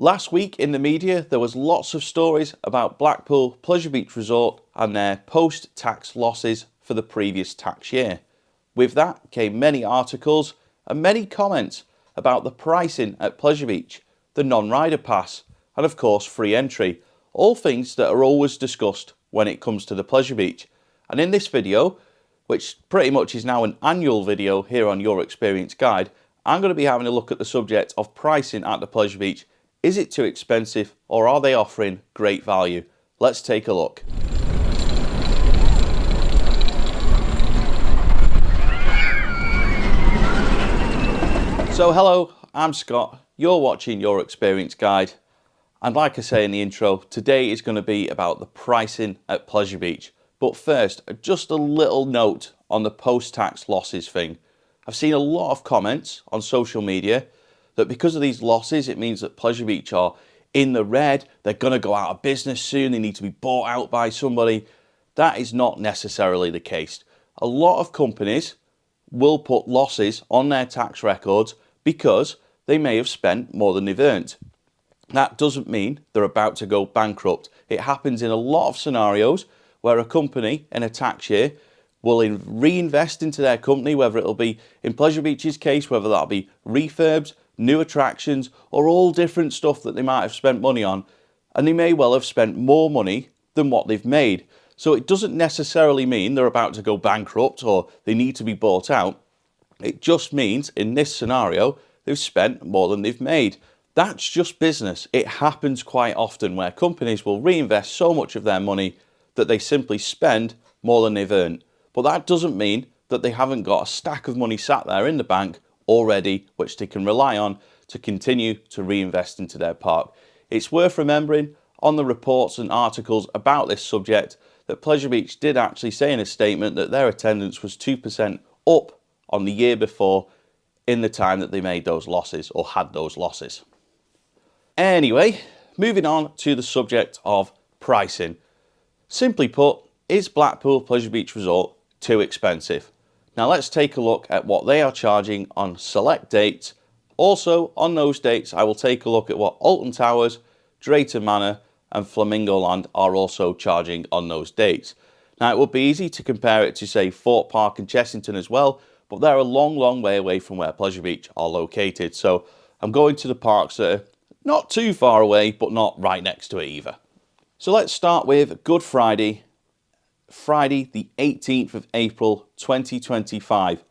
Last week in the media, there was lots of stories about Blackpool Pleasure Beach Resort and their post-tax losses for the previous tax year. With that came many articles and many comments about the pricing at Pleasure Beach, the non-rider pass, and of course free entry, all things that are always discussed when it comes to the Pleasure Beach. And in this video, which pretty much is now an annual video here on Your Experience Guide, I'm going to be having a look at the subject of pricing at the Pleasure Beach. Is it too expensive or are they offering great value? Let's take a look. So hello, I'm Scott, you're watching Your Experience Guide, and like I say in the intro, today is going to be about the pricing at Pleasure Beach. But first, just a little note on the post-tax losses thing. I've seen a lot of comments on social media that because of these losses, it means that Pleasure Beach are in the red, they're going to go out of business soon, they need to be bought out by somebody. That is not necessarily the case. A lot of companies will put losses on their tax records because they may have spent more than they've earned. That doesn't mean they're about to go bankrupt. It happens in a lot of scenarios where a company in a tax year will reinvest into their company, whether it'll be, in Pleasure Beach's case, whether that'll be refurbs, new attractions, or all different stuff that they might have spent money on, and they may well have spent more money than what they've made. So it doesn't necessarily mean they're about to go bankrupt or they need to be bought out. It just means in this scenario they've spent more than they've made. That's just business. It happens quite often where companies will reinvest so much of their money that they simply spend more than they've earned. But that doesn't mean that they haven't got a stack of money sat there in the bank already, which they can rely on to continue to reinvest into their park. It's worth remembering on the reports and articles about this subject that Pleasure Beach did actually say in a statement that their attendance was 2% up on the year before in the time that they made those losses or had those losses. Anyway, moving on to the subject of pricing. Simply put, is Blackpool Pleasure Beach Resort too expensive? Now let's take a look at what they are charging on select dates. Also on those dates I will take a look at what Alton Towers, Drayton Manor and Flamingo Land are also charging on those dates. Now it would be easy to compare it to say Fort Park and Chessington as well, but they're a long way away from where Pleasure Beach are located. So I'm going to the parks that are not too far away but not right next to it either. So let's start with Good Friday. Friday the 18th of April 2025.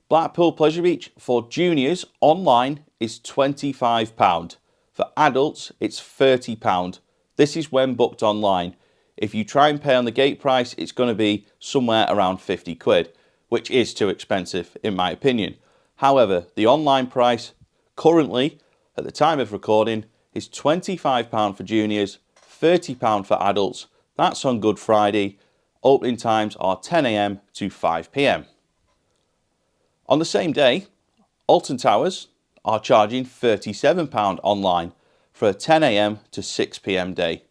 Blackpool Pleasure Beach for juniors online is £25. For adults it's £30. This is when booked online. If you try and pay on the gate price, it's going to be somewhere around 50 quid, which is too expensive in my opinion. However, the online price currently at the time of recording is £25 for juniors, £30 for adults. That's on Good Friday. Opening times are 10 AM to 5 PM. On the same day, Alton Towers are charging £37 online for a 10 AM to 6 PM day.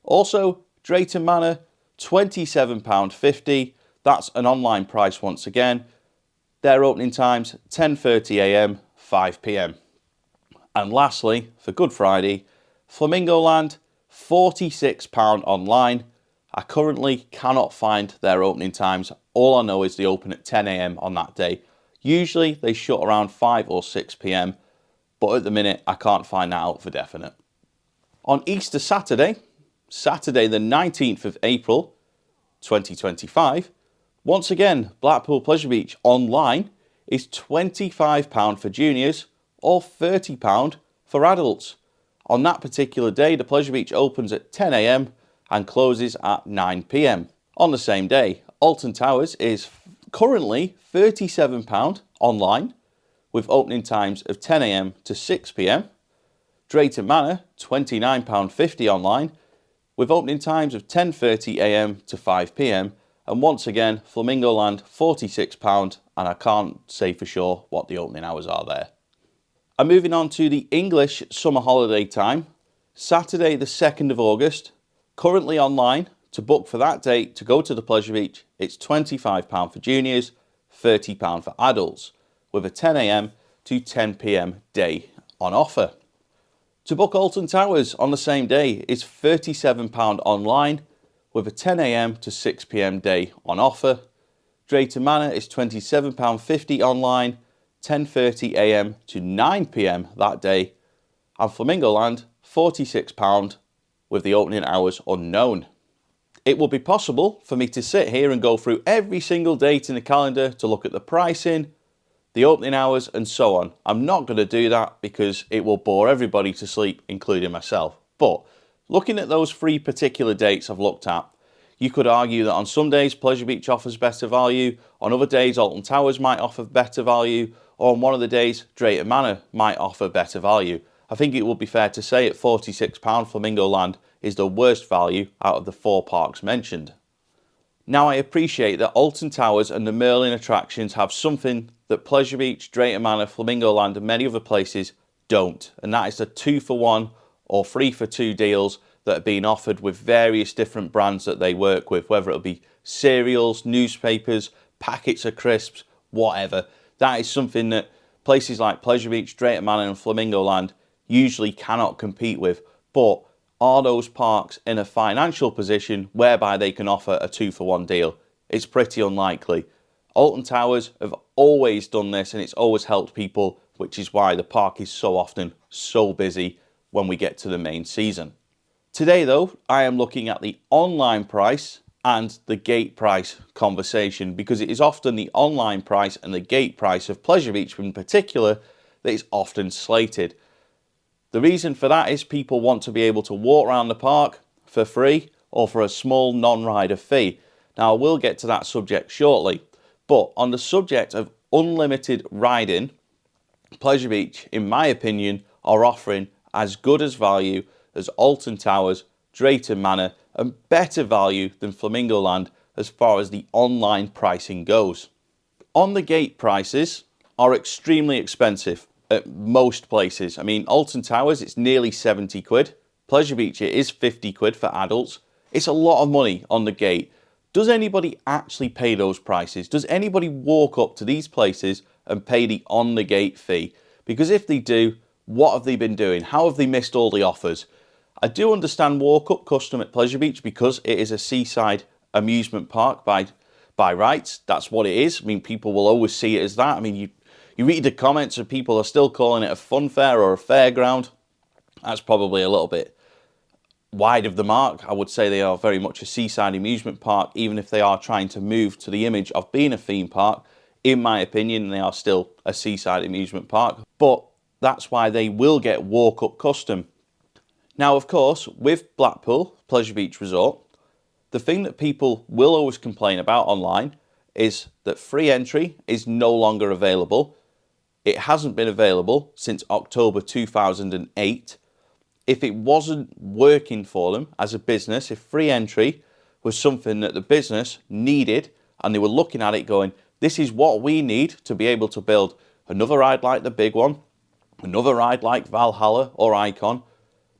Also, Drayton Manor, £27.50. That's an online price once again. Their opening times 10:30 AM, 5 PM. And lastly, for Good Friday, Flamingo Land, £46 online. I currently cannot find their opening times. All I know is they open at 10 AM on that day. Usually they shut around 5 or 6 PM, but at the minute I can't find that out for definite. On Easter Saturday, Saturday the 19th of April 2025, once again Blackpool Pleasure Beach online is £25 for juniors or £30 for adults. On that particular day, the Pleasure Beach opens at 10 AM and closes at 9 PM. On the same day, Alton Towers is currently £37 online with opening times of 10 AM to 6 PM. Drayton Manor, £29.50 online with opening times of 10:30 AM to 5 PM. And once again, Flamingo Land, £46, and I can't say for sure what the opening hours are there. And moving on to the English summer holiday time, Saturday the 2nd of August, currently online. To book for that date to go to the Pleasure Beach, it's £25 for juniors, £30 for adults, with a 10 AM to 10 PM day on offer. To book Alton Towers on the same day is £37 online with a 10 AM to 6 PM day on offer. Drayton Manor is £27.50 online, 10:30 AM to 9 PM that day. And Flamingo Land, £46 with the opening hours unknown. It will be possible for me to sit here and go through every single date in the calendar to look at the pricing, the opening hours and so on. I'm not going to do that because it will bore everybody to sleep, including myself. But looking at those three particular dates I've looked at, you could argue that on some days Pleasure Beach offers better value, on other days Alton Towers might offer better value, or on one of the days Drayton Manor might offer better value. I think it would be fair to say at £46 Flamingo Land is the worst value out of the four parks mentioned. Now I appreciate that Alton Towers and the Merlin attractions have something that Pleasure Beach, Drayton Manor, Flamingo Land and many other places don't, and that is the 2-for-1 or 3-for-2 deals that are being offered with various different brands that they work with, whether it'll be cereals, newspapers, packets of crisps, whatever. That is something that places like Pleasure Beach, Drayton Manor and Flamingo Land usually cannot compete with. But are those parks in a financial position whereby they can offer a 2-for-1 deal? It's pretty unlikely. Alton Towers have always done this and it's always helped people, which is why the park is so often so busy when we get to the main season. Today though, I am looking at the online price and the gate price conversation, because it is often the online price and the gate price of Pleasure Beach in particular that is often slated. The reason for that is people want to be able to walk around the park for free or for a small non-rider fee. Now I will get to that subject shortly, but on the subject of unlimited riding, Pleasure Beach, in my opinion, are offering as good as value as Alton Towers, Drayton Manor and better value than Flamingo Land as far as the online pricing goes. On the gate prices are extremely expensive at most places. I mean, Alton Towers, it's nearly 70 quid. Pleasure Beach, it is 50 quid for adults. It's a lot of money on the gate. Does anybody actually pay those prices? Does anybody walk up to these places and pay the on the gate fee? Because if they do, what have they been doing? How have they missed all the offers? I do understand walk-up custom at Pleasure Beach because it is a seaside amusement park by rights. That's what it is. I mean, people will always see it as that. I mean, you read the comments and people are still calling it a fun fair or a fairground. That's probably a little bit wide of the mark. I would say they are very much a seaside amusement park, even if they are trying to move to the image of being a theme park. In my opinion, they are still a seaside amusement park, but that's why they will get walk-up custom. Now, of course, with Blackpool Pleasure Beach Resort, the thing that people will always complain about online is that free entry is no longer available. It hasn't been available since October 2008. If it wasn't working for them as a business, if free entry was something that the business needed and they were looking at it going, this is what we need to be able to build another ride like the big one, another ride like Valhalla or Icon,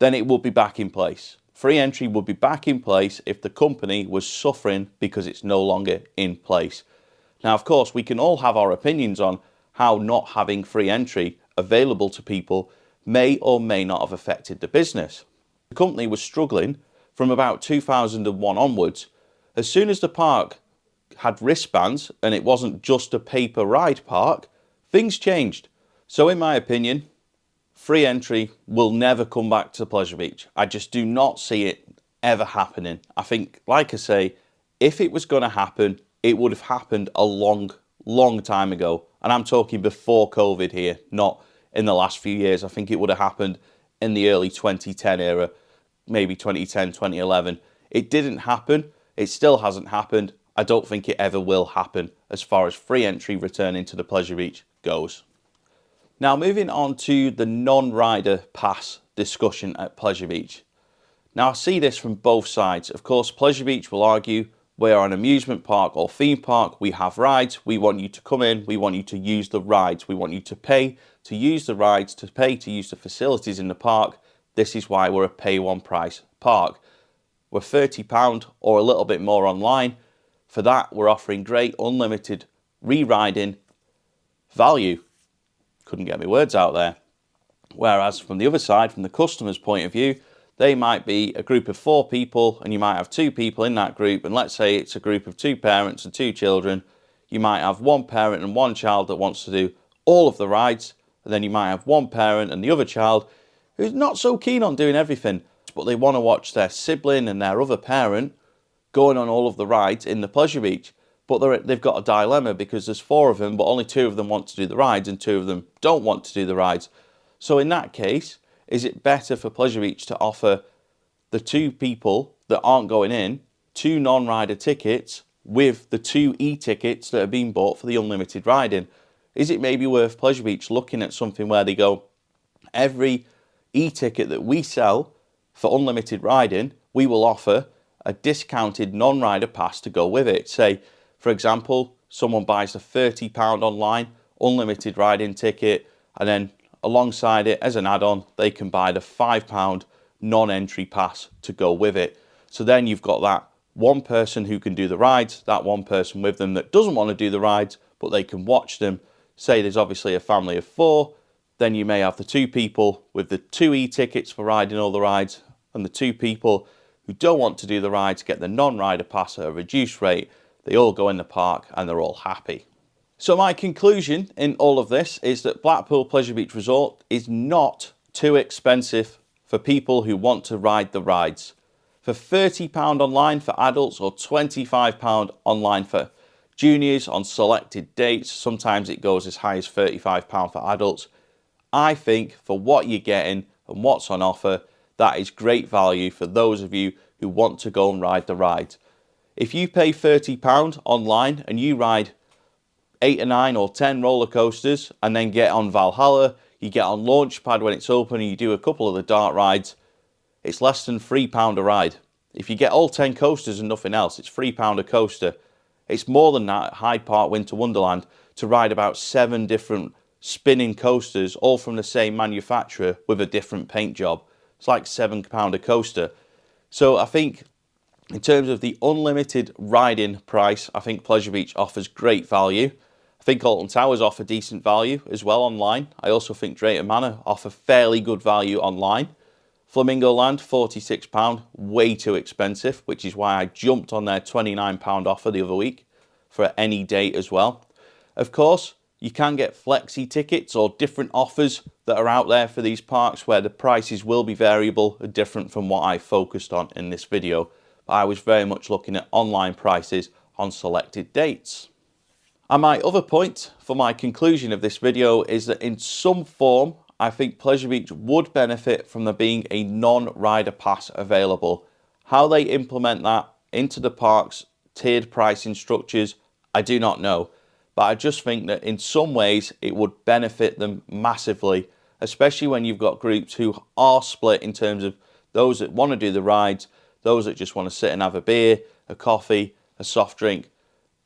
then it would be back in place. Free entry would be back in place if the company was suffering because it's no longer in place. Now, of course, we can all have our opinions on how not having free entry available to people may or may not have affected the business. The company was struggling from about 2001 onwards. As soon as the park had wristbands and it wasn't just a paper ride park, things changed. So in my opinion, free entry will never come back to Pleasure Beach. I just do not see it ever happening. I think, like I say, if it was going to happen, it would have happened a long time ago. And I'm talking before COVID here, not in the last few years. I think it would have happened in the early 2010 era, maybe 2010, 2011. It didn't happen. It still hasn't happened. I don't think it ever will happen as far as free entry returning to the Pleasure Beach goes. Now, moving on to the non-rider pass discussion at Pleasure Beach. Now, I see this from both sides. Of course, Pleasure Beach will argue, we are an amusement park or theme park, we have rides, we want you to come in, we want you to use the rides, we want you to pay to use the rides, to pay to use the facilities in the park. This is why we're a pay one price park. We're £30 or a little bit more online. For that, we're offering great unlimited re-riding value. Couldn't get my words out there. Whereas from the other side, from the customer's point of view, they might be a group of 4 people and you might have 2 people in that group, and let's say it's a group of 2 parents and 2 children. You might have 1 parent and 1 child that wants to do all of the rides, and then you might have 1 parent and the other child who's not so keen on doing everything, but they want to watch their sibling and their other parent going on all of the rides in the Pleasure Beach. But they've got a dilemma because there's 4 of them, but only 2 of them want to do the rides and 2 of them don't want to do the rides. So in that case, is it better for Pleasure Beach to offer the 2 people that aren't going in 2 non-rider tickets with the 2 e-tickets that are being bought for the unlimited riding? Is it maybe worth Pleasure Beach looking at something where they go, every e-ticket that we sell for unlimited riding, we will offer a discounted non-rider pass to go with it. Say, for example, someone buys a £30 online unlimited riding ticket, and then alongside it as an add-on, they can buy the £5 non-entry pass to go with it. So then you've got that 1 person who can do the rides, that 1 person with them that doesn't want to do the rides, but they can watch them. Say there's obviously a family of 4, then you may have the 2 people with the 2 e-tickets for riding all the rides, and the 2 people who don't want to do the rides get the non-rider pass at a reduced rate. They all go in the park and they're all happy. So my conclusion in all of this is that Blackpool Pleasure Beach Resort is not too expensive for people who want to ride the rides. For £30 online for adults or £25 online for juniors on selected dates, sometimes it goes as high as £35 for adults. I think for what you're getting and what's on offer, that is great value for those of you who want to go and ride the ride. If you pay £30 online and you ride 8 or 9 or 10 roller coasters and then get on Valhalla, you get on Launchpad when it's open and you do a couple of the dart rides, it's less than £3 a ride. If you get all 10 coasters and nothing else, it's £3 a coaster. It's more than that at Hyde Park Winter Wonderland to ride about 7 different spinning coasters, all from the same manufacturer with a different paint job. It's like £7 a coaster. So I think in terms of the unlimited riding price, I think Pleasure Beach offers great value. I think Alton Towers offer decent value as well online. I also think Drayton Manor offer fairly good value online. Flamingo Land, £46, way too expensive, which is why I jumped on their £29 offer the other week for any date as well. Of course, you can get flexi tickets or different offers that are out there for these parks where the prices will be variable and different from what I focused on in this video. But I was very much looking at online prices on selected dates. And my other point for my conclusion of this video is that in some form, I think Pleasure Beach would benefit from there being a non-rider pass available. How they implement that into the park's tiered pricing structures, I do not know. But I just think that in some ways it would benefit them massively, especially when you've got groups who are split in terms of those that want to do the rides, those that just want to sit and have a beer, a coffee, a soft drink.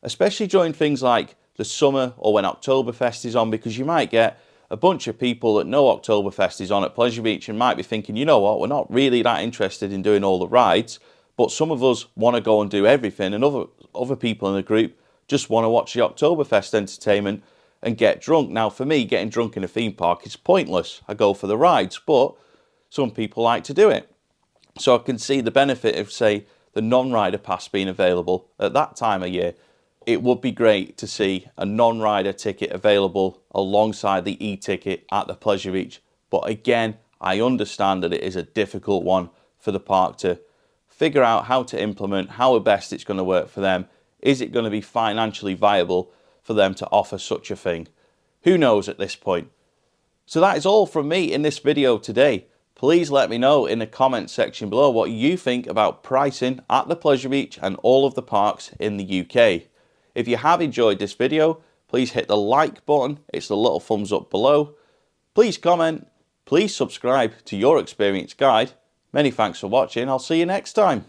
Especially during things like the summer or when Oktoberfest is on, because you might get a bunch of people that know Oktoberfest is on at Pleasure Beach and might be thinking, you know what, we're not really that interested in doing all the rides, but some of us want to go and do everything, and other people in the group just want to watch the Oktoberfest entertainment and get drunk. Now for me, getting drunk in a theme park is pointless. I go for the rides, but some people like to do it. So I can see the benefit of, say, the non-rider pass being available at that time of year. It would be great to see a non-rider ticket available alongside the e-ticket at the Pleasure Beach. But again, I understand that it is a difficult one for the park to figure out how to implement, how best it's going to work for them. Is it going to be financially viable for them to offer such a thing? Who knows at this point? So that is all from me in this video today. Please let me know in the comment section below what you think about pricing at the Pleasure Beach and all of the parks in the UK. If you have enjoyed this video, please hit the like button. It's the little thumbs up below. Please comment. Please subscribe to Your Experience Guide. Many thanks for watching. I'll see you next time.